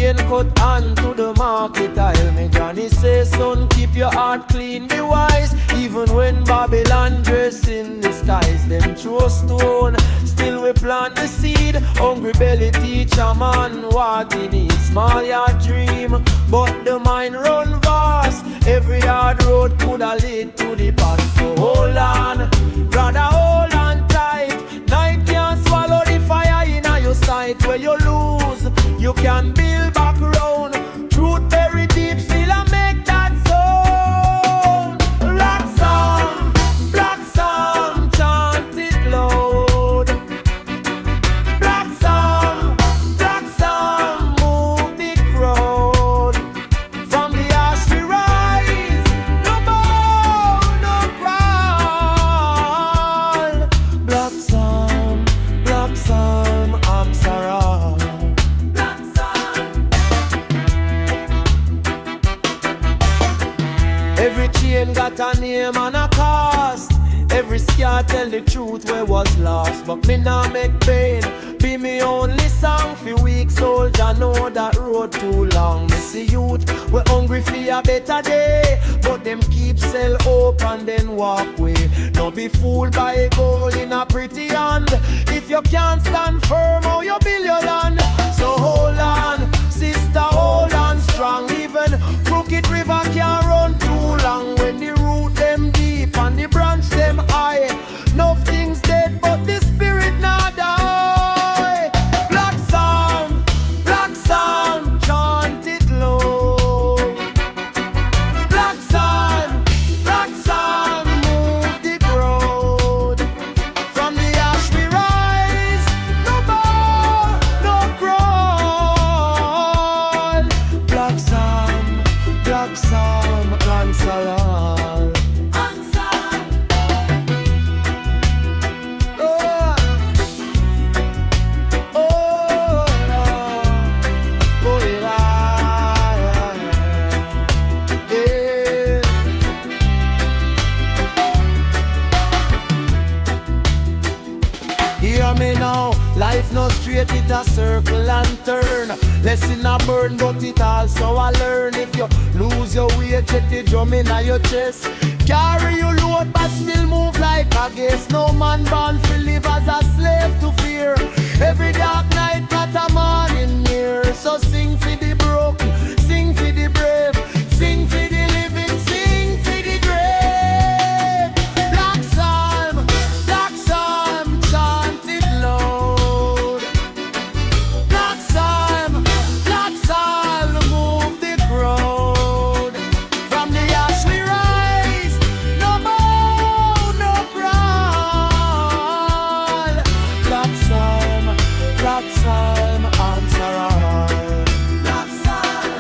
cane cut and to the market aisle. Me granny say, son, keep your heart clean, be wise. Even when Babylon dress in disguise, them throw stone, still we plant the seed. Hungry belly teach a man what he needs. Small yard dream, but the mind run vast. Every hard road coulda lead to the past. So hold on, brother, hold on tight. Night can't swallow the fire in your sight. Where you lose, you can build back round. Truth very deep, still I make that sound. Black song, chant it loud. Black song, move the crowd. From the ash we rise, no bow, no crawl. Black song, I'm sorry. Black song. Every chain got a name and a cost. Every scar tell the truth where was lost. But me nah make pain be me only song. For weak soldier know that road too long. Me see youth we hungry for a better day, but them keep sell hope and then walk away. No be fooled by a goal in a pretty hand. If you can't stand firm, how you build your land? So hold on, sister, hold on strong. Even crooked river can't run too long. When the root them deep and the branch them high, no things dead but the spirit not die. Black song, chant it low. Black song, move the crowd. From the ash we rise, no bow, no crawl. Black song, Lancelot. Hear me now, life no straight, it a circle and turn. Lesson a burn, but it also a learn. If you lose your way, check the drum in your chest. Carry your load, but still move like a guest. No man born to live as a slave to fear. Every dark night got a morning near. So sing for the broken, sing for the brave, sing for the living, sing for the grave. Black psalm, chant it loud. Black psalm, move the crowd. From the ash we rise, no bow, no crawl. Black psalm, answer all. Black psalm.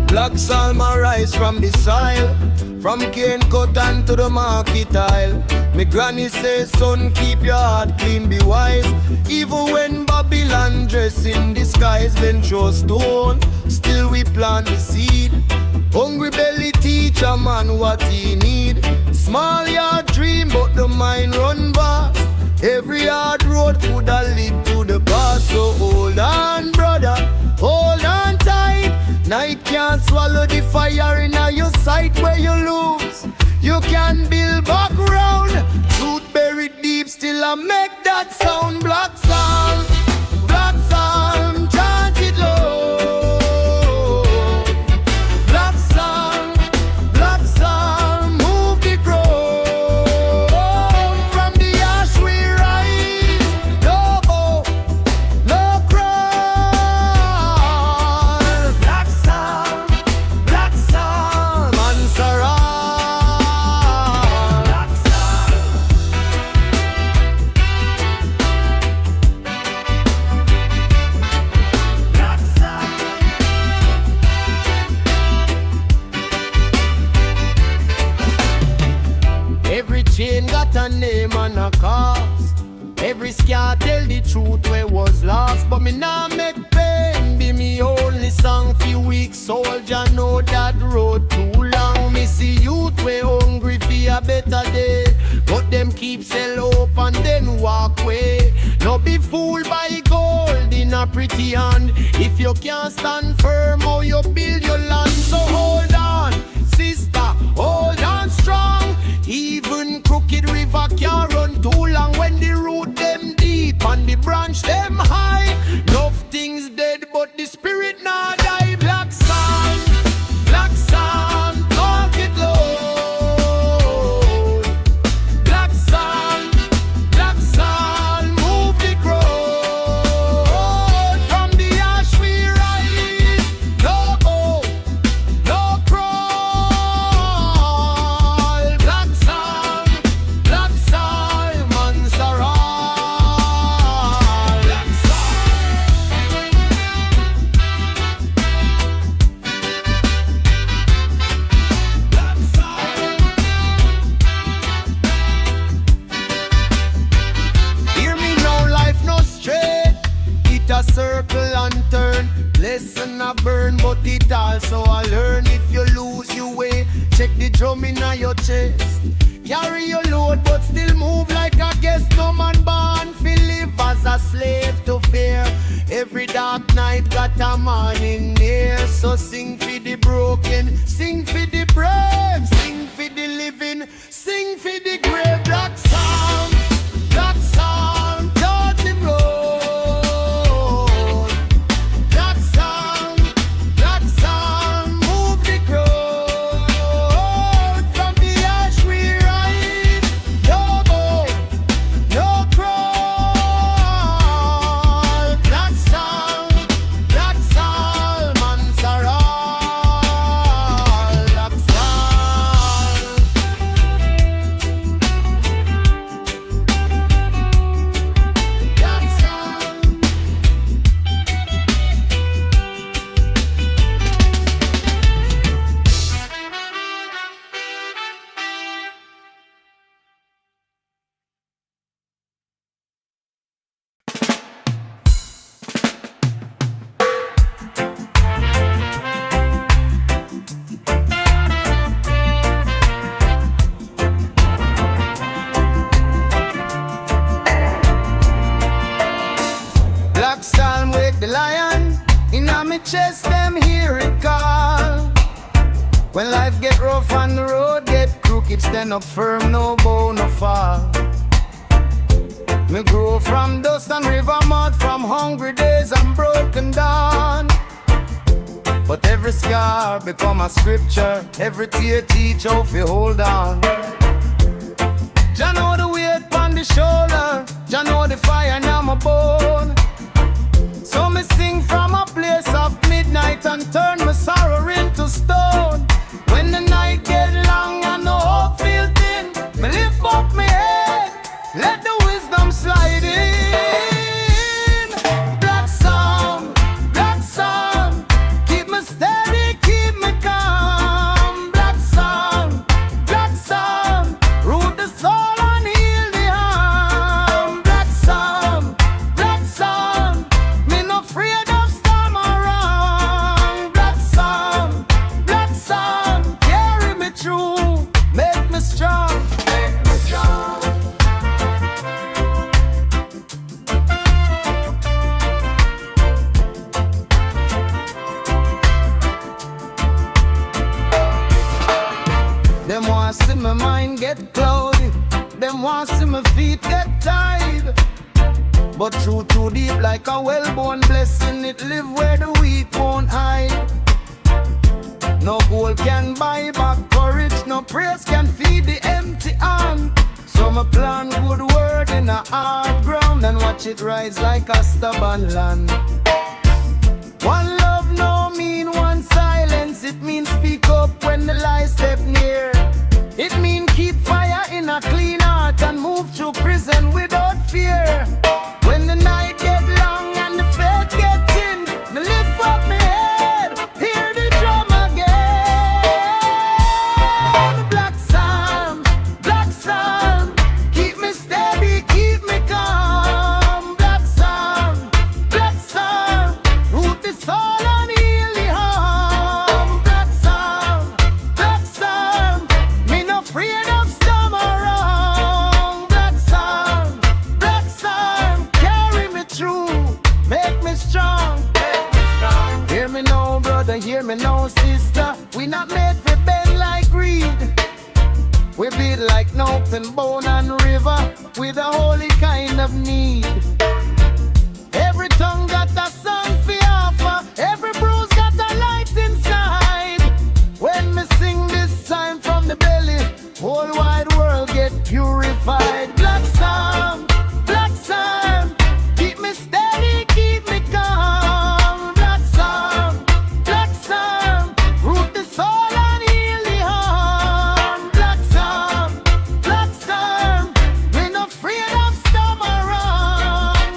Black salmon rise from the soil, from cane cotton to the market aisle. Me granny says, son, keep your heart clean, be wise. Even when Babylon dress in disguise, then throw stone, still we plant the seed. Hungry belly teach a man what he need. Small yard dream, but the mind run vast. Every hard road coulda lead to the past. So hold on, brother, hold on tight. Night can't swallow you lose, you can build back round. Truth buried deep, still I make that sound. Black sound, chant it low. Black sound, move the ground. From the ash we rise, no hope, no crawl. Black sound, Mansara. Black sound. Black sound. Every chain got a name and a cost. Every scar tell the truth where was lost. But me nah make pain be me only song. Few weeks soldier know that road too long. Me see youth way hungry for a better day, but them keep sell hope and then walk away. No be fooled by gold in a pretty hand. If you can't stand firm, how you build your land. So hold on, sister, hold on strong. Even crooked river can't run too long when the root them deep and the branch them high. Enough things dead, but the spirit not die. Black sun, talk it low. Black sun, move the crowd. From the ash we rise, no hope, no crawl. Black sun, Mansara. Black sun. Black sun. Hear me now, life no straight. It a circle and turn. Lesson a burn, but it also a learn. If you lose your way, check the drum in your chest. Carry your load, but still move like a guest. No man born fi live as a slave to fear. Every dark night got a morning near. So sing for the broken, sing for the brave, sing for the living, sing for the grave. Black sound, down the road. Black sound, move the crowd. From the ash we rise, no hope, no crawl. Black sound, Mansara. Black sound. Black sound. Black sound wake the lion. In a me chest them hear it call. When life get rough and the road get crooked, stand up firm, no bow, no fall. Me grow from dust and river mud, from hungry days and broken down. But every scar become a scripture, every tear teach how to hold on. Jah know the weight on the shoulder, Jah know the fire in my bone. So me sing from a place of midnight and turn my sorrow into stone. When the night get long and no hope feel thin, me lift up my head, let the wisdom slide in. Black sound, keep me steady, keep me calm. Black sound, root the soul and heal the harm. Black sound, me no afraid of storm around. Black them want see my feet get tied. But truth too deep like a well-born blessing, it live where the weak won't hide. No gold can buy back courage, no praise can feed the empty hand. So me plant good word in a hard ground and watch it rise like a stubborn land. One love no mean one silence, it means speak up when the lies step near. It mean keep fire in a clean heart and move through prison without fear. When the night get long and the faith get thin, me lift up my head, hear the drum again. Black Psalm, keep me steady, keep me calm. Black Psalm, root the soul and heal the harm. Black Psalm, me no afraid of storm around. Black Psalm, carry me through, make me strong. Hear me now, brother, hear me now, sister. We not made for bend like reed. We beat like an open bone and river with a holy kind of need. Every tongue got a song for offer, every bruise got a light inside. When me sing this sign from the belly, whole wide world get purified. Black Psalm, keep me steady, keep me calm. Black Psalm, root the soul and heal the harm. Black Psalm, me no afraid of storm around.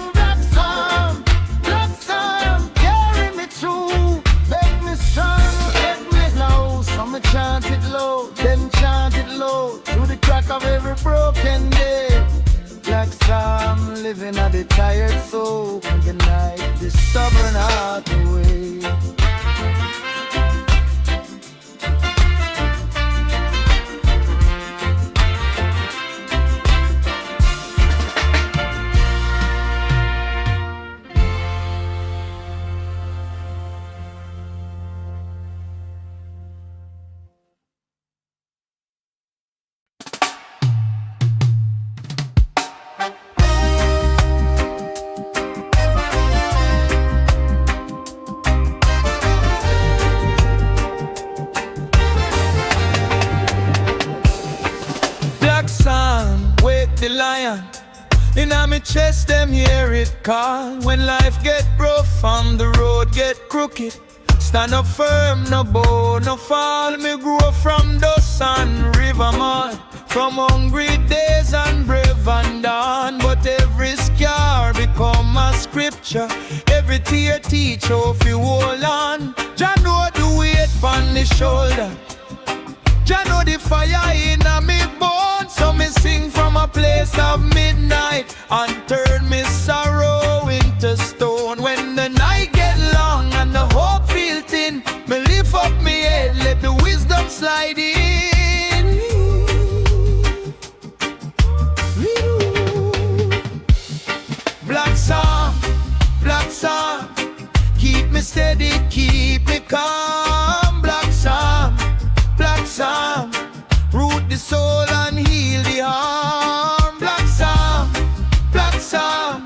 Black Psalm, carry me through, make me strong, make me low. Some chant it low, then chant it low, through the crack of every broken day. Black Psalm, living at the tired soul, the night, the stubborn heart away. Black Psalm, wake the lion. In my chest, them hear it call. When life get rough and the road get crooked, stand up firm, no bow, no fall. Me grow from dust and river mud, from hungry days and brave and dawn. But every scar become a scripture, every tear teach how you hold on. Jah know the weight on the shoulder, Jah know the fire in a me bones. So me sing from a place of midnight and turn me sorrow into stone. When the night get long and the hope feel thin, me lift up me head, let the wisdom slide in. Black Psalm, keep me steady, keep me calm. Black Psalm, root the soul and heal the harm. Black Psalm,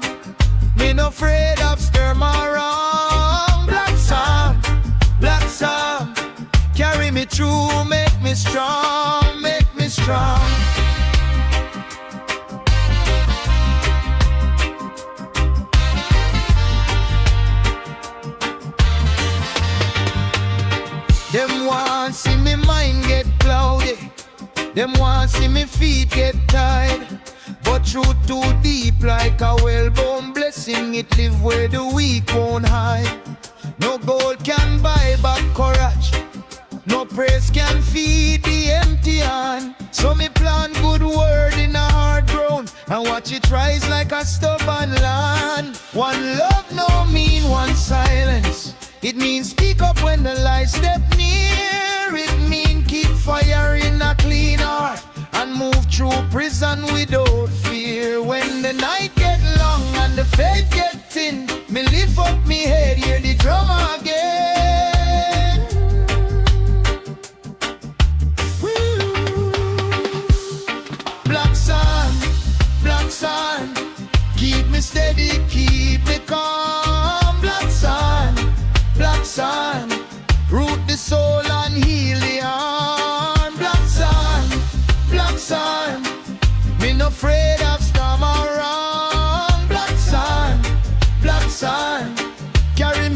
me no afraid of storm around. Black Psalm, carry me through, make me strong, make me strong. Them want see me mind get cloudy, them want see me feet get tied. But truth too deep like a well-born blessing, it live where the weak won't hide. No gold can buy back courage, no praise can feed the empty hand. So me plant good word in a hard ground and watch it rise like a stubborn land. One love no mean one silence, it means speak up when the lies step near. It mean keep fire in a clean heart and move through prison without fear. When the night get long and the faith get thin, me lift up me head, hear the drum again. Black Psalm,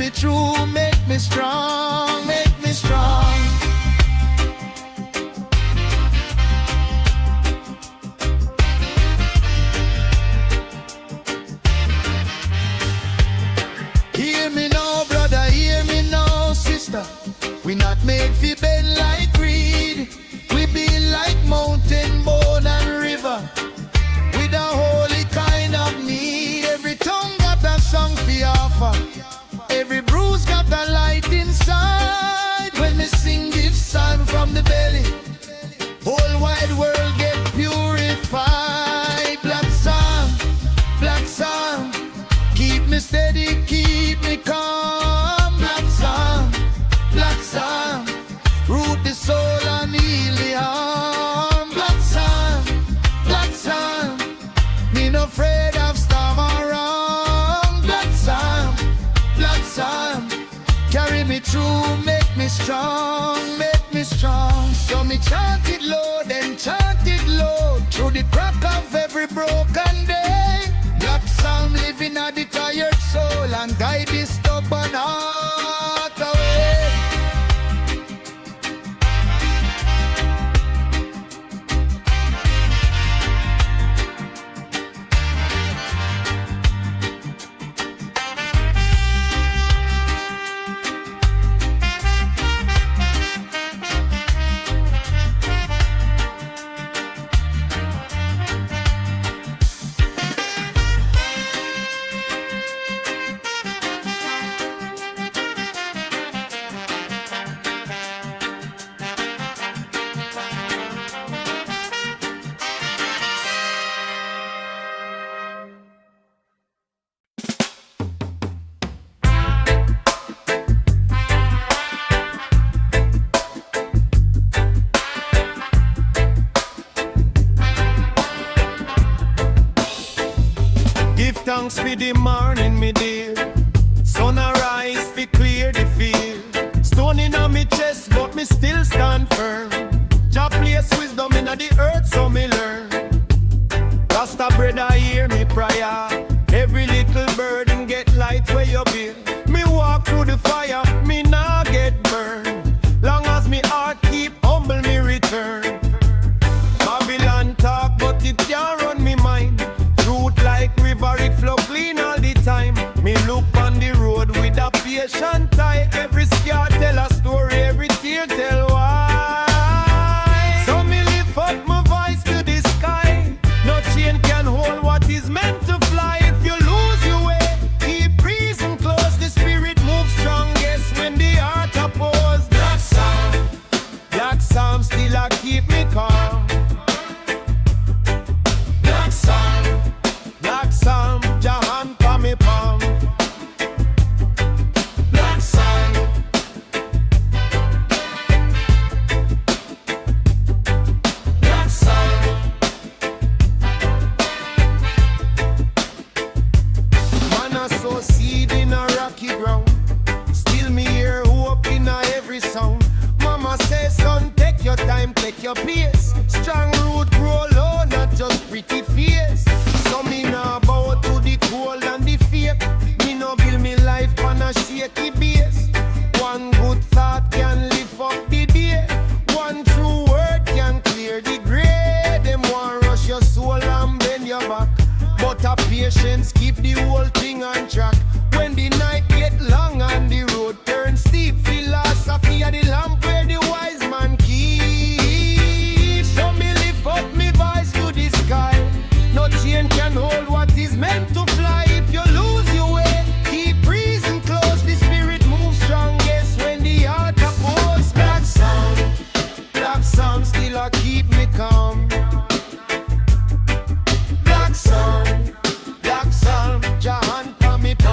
me true, make me strong, make me strong. Hear me now, brother, hear me now, sister. We not made fi bend like reed. We be like mountain, bone and river, with a holy kind of need. Every tongue got a song fi offer. Every bruise got a light inside. When me sing this psalm from the belly, whole wide world get purified. Black song, keep me steady, keep me calm. Black song, root the soul and heal the harm. Black song, me no afraid of storm or wrong. Black song, carry me through, make me strong, make me strong. So me chant it low, then chant it low, through the crack of every broken day. Black song living at the tired soul and guide the stubborn heart away. Thanks for the morning, me dear. Sun arise fi clear the field. Stone in on me chest, but me still stand firm. Jah place wisdom in the earth, so me learn. Rasta brother hear me prayer. Every little burden get light where you be. Me walk through the fire, me nah get burned. Long as me heart keep humble, me return. Babylon talk, but it can't run me mind. Truth like river, it flow clean all the time. Me look on the road with a patient eye. Every scar tell a story, every tear tell why. So me lift up my voice to the sky. No chain can hold what is meant to fly. If you lose your way, keep breathing close. The spirit moves strongest when the heart oppose. Black Psalm still a keep me calm. Black Psalm, Jahan pa me palm. Black Psalm, Black Psalm. Man a sow seed in a rocky ground. Still me hear hope in a every sound. Mama says, son, take your time, take your pace. Strong root grow low, not just pretty face. So me nah bow to the cold and the fake. Me no build me life on a shaky base. One good thought can lift up the day. One true word can clear the grey. Them want rush your soul and bend your back, but a patience keep the whole thing on track. When the night get long and the road turn steep, philosophy of the lamp where the wise man keep. So me lift up me voice to the sky. No chain can hold what is meant to fly. If you lose your way, keep breathing close. The spirit moves strongest when the heart opposes. Black Psalm still a keep me calm. Black Psalm, Jahan pa me palm.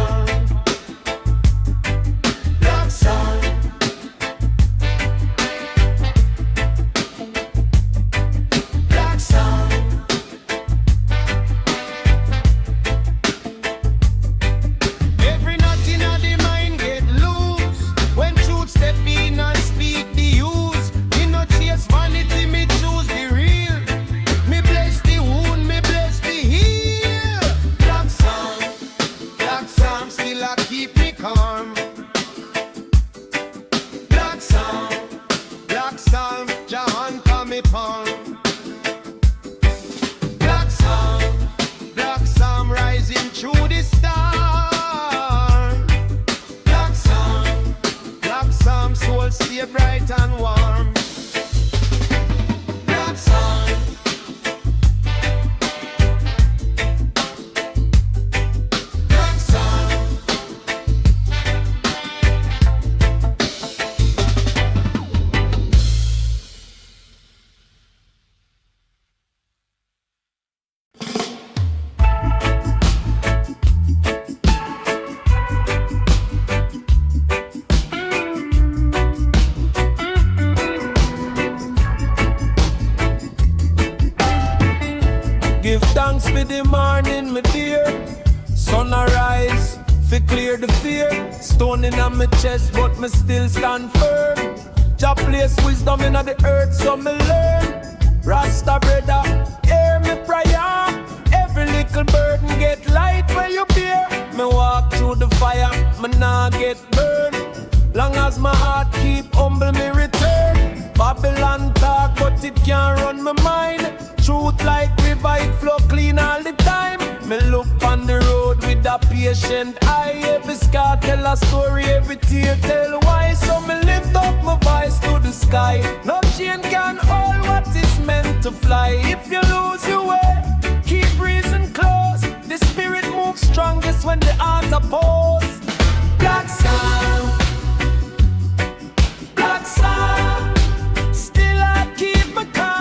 with the morning, my dear. Sun arise, fi clear the fear. Stone in on my chest, but me still stand firm. Jah place wisdom in the earth, so me learn. Rasta brother, hear me prayer. Every little burden get light when you bear. Me walk through the fire, me nah get burned. Long as my heart keep humble, me return. Babylon talk, but it can't run my mind. Truth like river, it flow clean all the time. Me look on the road with a patient eye. Every scar tell a story, every tear tell why. So me lift up my voice to the sky. No chain can hold what is meant to fly. If you lose your way, keep reason close. The spirit moves strongest when the heart oppose. Black sound, black sound. Still I keep my calm.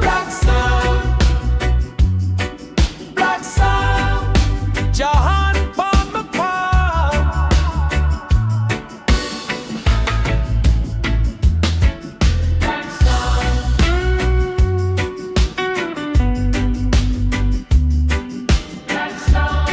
Black sound, black sound. Jahan palm my palm. Black sound, black sound.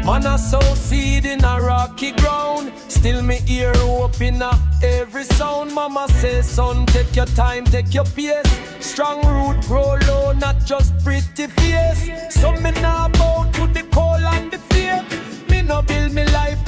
Man, I sow seed in a rocky ground. Still me ear open every sound. Mama says, son, take your time, take your pace. Strong root grow low, not just pretty face. So me nah bow to the call and the fear. Me no build me life